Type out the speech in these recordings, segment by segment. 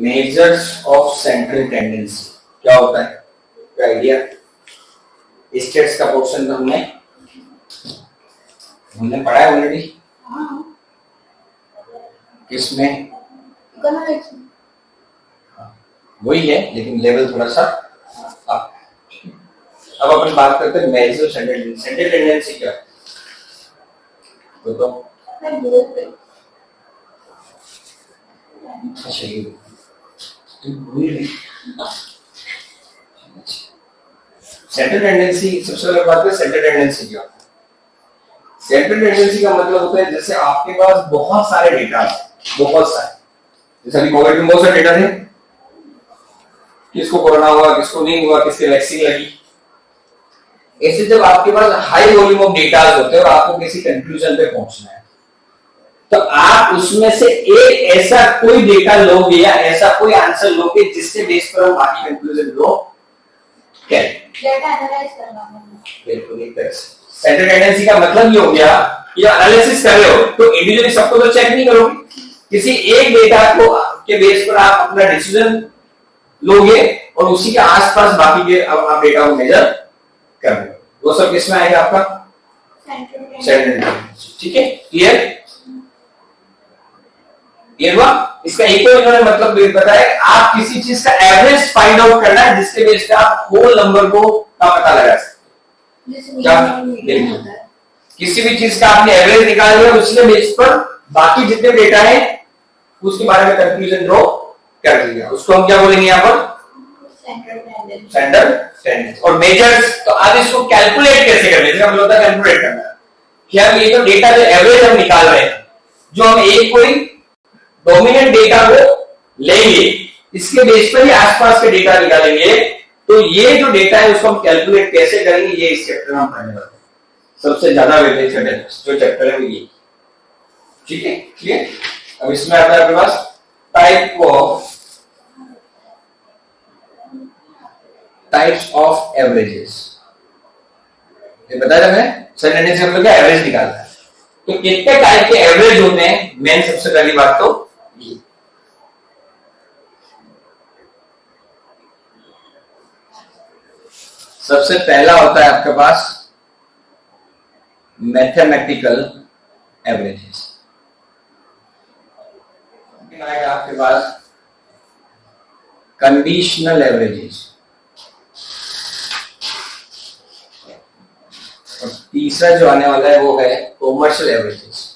Measures of central tendency क्या होता है, क्या आइडिया? स्टेट्स का पोर्शन तो हमने पढ़ा है ऑलरेडी। किसमें? इकोनॉमिक्स। वही है लेकिन लेवल थोड़ा सा अप। अब अपन बात करते हैं मेजर सेंट्रल टेंडेंसी क्या है? तो अच्छा ये सेंट्रल टेंडेंसी, सबसे पहले बात करें सेंट्रल टेंडेंसी क्या? सेंट्रल टेंडेंसी का मतलब होता है जैसे आपके पास बहुत सारे डेटा है, बहुत सारे, जैसे अभी कोविड में बहुत सारे डेटा थे, किसको कोरोना हुआ, किसको नहीं हुआ, किसके वैक्सीन लगी। ऐसे जब आपके पास हाई वॉल्यूम ऑफ डेटा होते हैं और आपको किसी कंक्लूजन पे पहुंचना है, तो आप उसमें से एक ऐसा कोई डेटा लोगे या ऐसा कोई आंसर लोगे जिसके बेस पर हम बाकी कंक्लूजन लो क्या? डेटा एनालाइज करना। बिल्कुल एक तरह से सेंट्रल टेंडेंसी का मतलब ये हो गया कि एनालिसिस कर रहे हो तो इंडिविजुअली सबको तो चेक नहीं करोगे, किसी एक डेटा को के बेस पर आप अपना डिसीजन लोगे और उसी के आसपास बाकी के आप डेटा को मेजर कर रहे हो। वो सब किसमें आएगा आपका? Central tendency. ठीक है, क्लियर? ये हुआ। इसका एक और इन्होंने मतलब बताया, आप किसी चीज का एवरेज फाइंड आउट करना है जिसके बेस पे आप होल नंबर को का पता लगा सकते। क्या? किसी भी चीज का आपने एवरेज निकाल लिया, उसके बेस पर बाकी जितने डेटा है उसके बारे में कंक्लूजन ड्रॉ कर दिया, उसको हम क्या बोलेंगे यहाँ पर? Central tendency. और मेजर्स, तो आप इसको कैलकुलेट कैसे करें? इसका मतलब होता है कैलकुलेट करना। क्या ये तो डेटा जो एवरेज हम निकाल रहे हैं, जो हम एक कोई डोमिनेंट डेटा को लेंगे, इसके बेस पर ही आसपास के डेटा निकालेंगे, तो ये जो डेटा है उसको हम कैलकुलेट कैसे करेंगे, ये इस चैप्टर में हम पढ़ने वाले हैं। सबसे ज्यादा वेटेज जो चैप्टर है वो ये। ठीक है, क्लियर? अब इसमें आता है आपके पास टाइप्स ऑफ एवरेजेस। ये बताया था मैंने, सेंट्रल टेंडेंसी हम लोग क्या एवरेज निकालता है, तो कितने टाइप के एवरेज होते हैं? मेन सबसे पहली बात तो ये, सबसे पहला होता है आपके पास मैथमेटिकल एवरेजेस। आपके पास कंडीशनल एवरेजेस, और तीसरा जो आने वाला है वो है कॉमर्शियल एवरेजेस।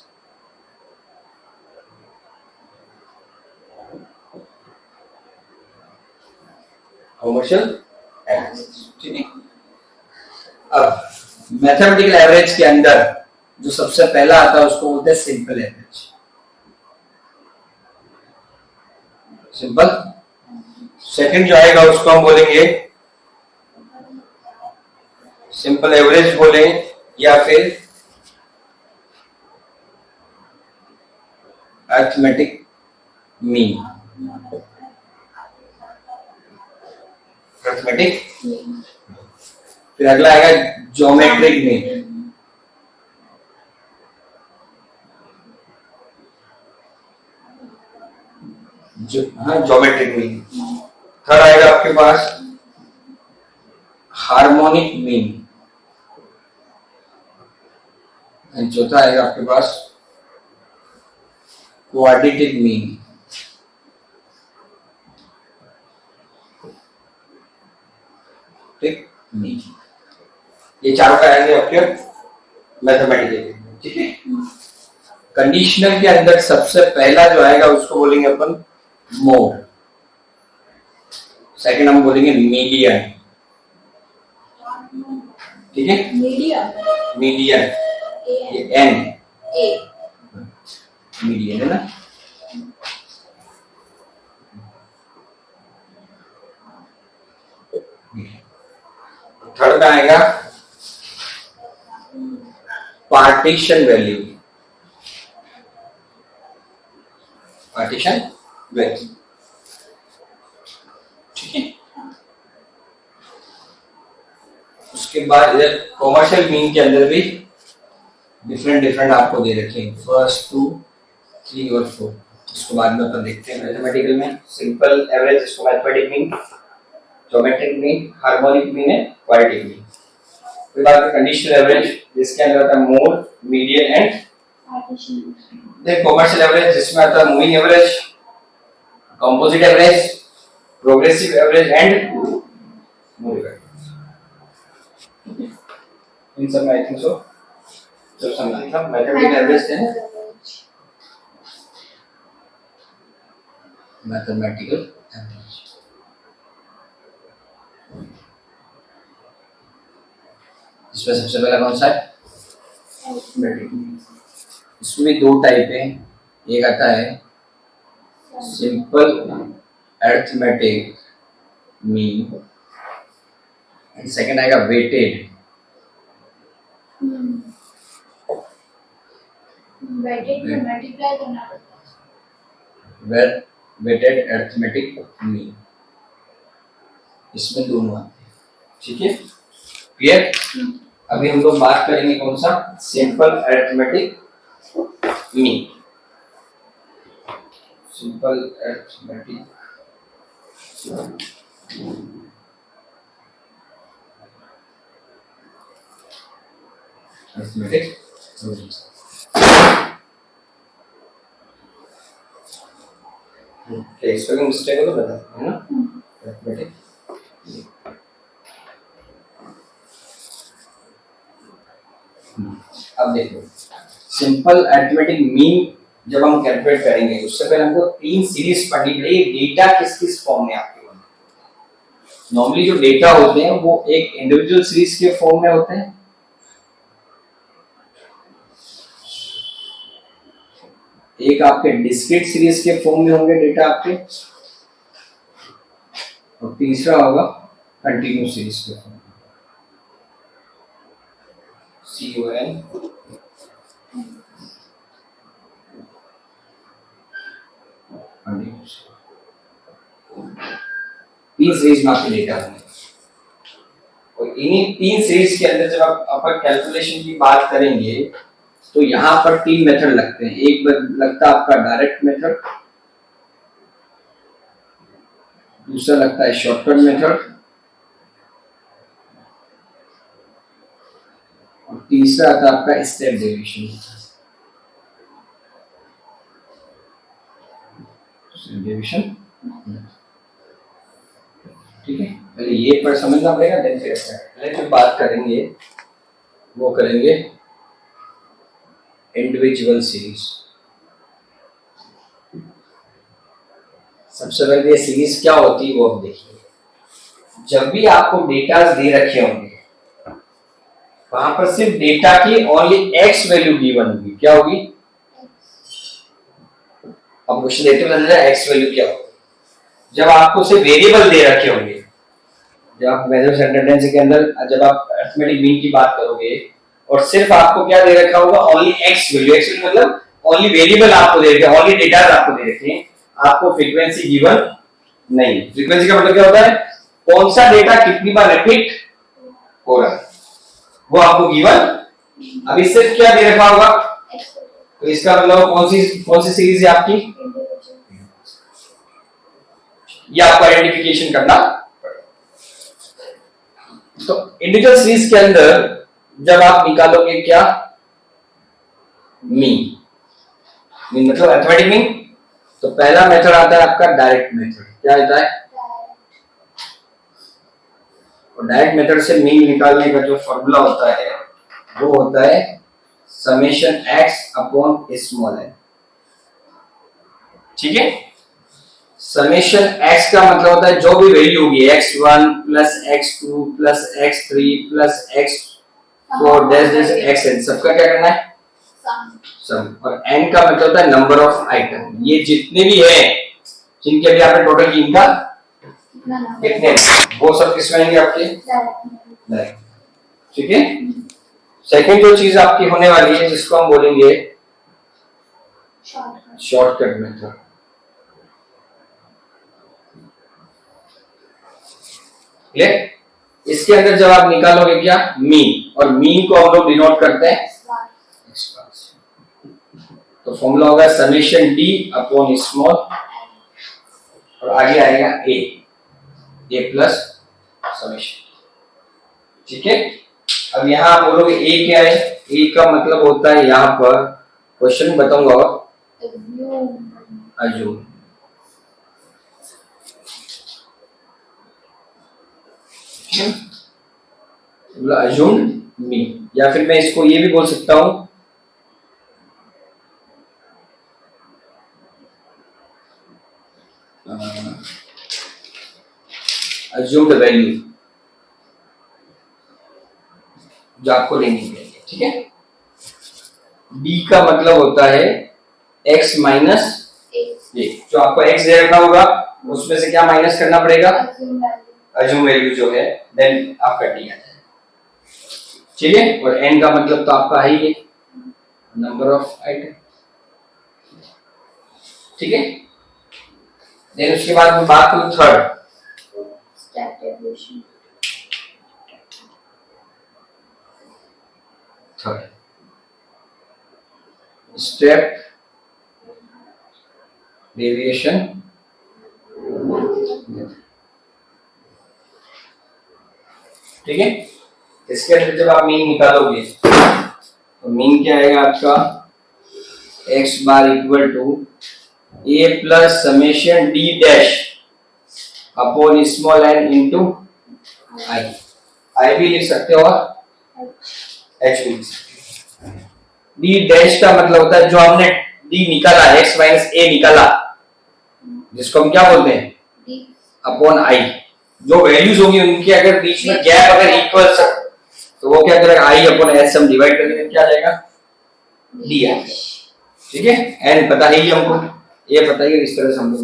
कॉमर्शियल एवरेजेस, ठीक है। अब मैथमेटिकल एवरेज के अंदर जो सबसे पहला आता है उसको बोलते हैं सिंपल एवरेज। सिंपल। सेकंड जो आएगा उसको हम बोलेंगे सिंपल एवरेज बोले, या फिर अरिथमेटिक मीन। अरिथमेटिक। फिर अगला आएगा geometric mean. Geometric mean. Third आएगा आपके पास हार्मोनिक मीन। चौथा आएगा आपके पास क्वाड्रेटिक मीन। ठीक, मीन। ये चारों का आएंगे आपके मैथमेटिकल। ठीक है। कंडीशनल के अंदर सबसे पहला जो आएगा उसको बोलेंगे अपन मोड। सेकंड हम बोलेंगे मीडियन। ठीक है, मीडियन। ये एन मीडियन है ना। थर्ड का आएगा पार्टीशन वैल्यू। पार्टीशन वैल्यू, ठीक है। उसके बाद इधर कॉमर्शियल मीन के अंदर भी डिफरेंट आपको दे रखे हैं, फर्स्ट 2, 3 और 4। इसको बाद में अपन देखते हैं मैथमेटिकल में। सिंपल एवरेज इसको mathematic mean, geometric mean, harmonic mean है, क्वाड्रेटिक मीन। फिर बात है कंडीशनल एवरेज जिसके अंदर आता है mode, median and then commercial average जिसमें आता है moving average, composite average, progressive average and moving average. इन सब में आई थिंक सो सब समझ था। मैथमेटिकल एवरेज है मैथमेटिकल एवरेज। इसमें सबसे पहला कौन सा है? इसमें भी दो टाइप है, एक आता है simple arithmetic mean and second आएगा वेटेड। वेटेड मल्टीप्लाई करना पड़ता वेर वेटेड अरिथमेटिक मीन, इसमें दोनों आते हैं। ठीक है, क्लियर? अभी हम लोग बात करेंगे कौन सा? Simple arithmetic mean. Simple arithmetic arithmetic इसमें कोई मिस्टेक हो तो बता, है ना? अरिथमेटिक अब देखो, सिंपल अरिथमेटिक मीन जब हम कैलकुलेट करेंगे उससे पहले हमको तीन सीरीज पढ़नी पड़ेगी। डेटा किस किस फॉर्म में आपके होंगे? नॉर्मली जो डेटा होते हैं वो एक इंडिविजुअल सीरीज के फॉर्म में होते हैं, एक आपके डिस्क्रीट सीरीज के फॉर्म में होंगे डेटा आपके, और तीसरा होगा कंटिन्यूस सीरीज के फॉर्म में। CON तीन सीरीज में आपके डेटा होंगे, और इन्हीं तीन सीरीज के अंदर जब आप अपन कैलकुलेशन की बात करेंगे तो यहाँ पर तीन मेथड लगते हैं। एक लगता है आपका डायरेक्ट मेथड, दूसरा लगता है शॉर्टकट मेथड, और तीसरा आता है आपका स्टेप डेविएशन। ठीक है, पहले ये पर समझना पड़ेगा, देन फिर पहले जो बात करेंगे वो करेंगे इंडिविजुअल सीरीज। सबसे पहले ये सीरीज क्या होती है वो आप देखिए। जब भी आपको डेटा दे रखे होंगे वहां पर सिर्फ डेटा की ओनली एक्स वैल्यू गिवन होगी। क्या होगी? अब क्वेश्चन देते हुए एक्स वैल्यू क्या होगी? जब आपको सिर्फ वेरिएबल दे रखे होंगे, जब आप मेजर सेंटेंस के अंदर जब आप अरिथमेटिक मीन की बात करोगे और सिर्फ आपको क्या दे रखा होगा? Only x value. X value मतलब ओनली वेरिएबल आपको दे रखे हैं, ओनली डेटा आपको दे रखे हैं, आपको फ्रीक्वेंसी गिवन नहीं। फ्रीक्वेंसी का मतलब क्या होता है? कौन सा डेटा कितनी बार रिपीट हो रहा है वो आपको गिवन। अभी सिर्फ क्या दे रखा होगा? तो इसका मतलब कौन सी सीरीज है आपकी? ये आपको आइडेंटिफिकेशन करना पड़ेगा। तो इंडिविजुअल सीरीज के अंदर जब आप निकालोगे क्या? मीन मतलब अरिथमेटिक मीन, तो पहला मेथड आता है आपका डायरेक्ट मेथड। क्या आता है? और डायरेक्ट मेथड से मीन निकालने का जो फॉर्मूला होता है वो होता है summation x upon small n। ठीक है, समेशन x का मतलब होता है जो भी वैल्यू होगी x1 plus x2 plus x3 plus x4 dash xn, सबका क्या करना है? सम। और n का मतलब होता है नंबर ऑफ आइटम। ये जितने भी है जिनके अभी आपने टोटल की इनका कितने, वो सब किसमें आएंगे आपके? डायरेक्ट। ठीक है, सेकंड जो चीज आपकी होने वाली है जिसको हम बोलेंगे शॉर्टकट मेथड। क्लियर? इसके अंदर जब आप निकालोगे क्या? मीन, और मीन को हम लोग डिनोट करते हैं। तो फॉर्मूला होगा समेशन डी अपॉन स्मॉल और आगे आएगा ए प्लस समेशन। ठीक है, अब यहां आप बोलोगे ए क्या है? ए का मतलब होता है यहां पर क्वेश्चन बताऊंगा और अज्यूम। अज्यूम मी, या फिर मैं इसको ये भी बोल सकता हूं अज्यूम्ड वैल्यू जो आपको लेनी पड़ेगी। ठीक है, डी का मतलब होता है x माइनस ए, जो आपको x दे रखा होगा उसमें से क्या माइनस करना पड़ेगा? अज्यूम वैल्यू जो है, देन आपका डी आ जाएगा। ठीक है, और n का मतलब तो आपका है ही नंबर ऑफ आइटम। ठीक है, देन उसके बाद में बात करूं थर्ड स्टेप डेविएशन। ठीक है, इसके अंदर जब आप मीन निकालोगे तो मीन क्या आएगा आपका? x bar equal to a plus summation d dash upon small n into I भी लिख सकते हो और h भी लिख सकते हो। d डैश का मतलब होता है जो हमने d निकाला, x माइनस a निकाला, जिसको हम क्या बोलते हैं? Upon i। जो वैल्यूज होंगी उनके अगर बीच में गैप अगर इक्वल तो वो क्या करेगा? i अपॉन s हम डिवाइड करेंगे, क्या आ जाएगा? d आ जाएगा। ठीक है, n पता है ही हमको, ये पता है, इस तरह से हम लोग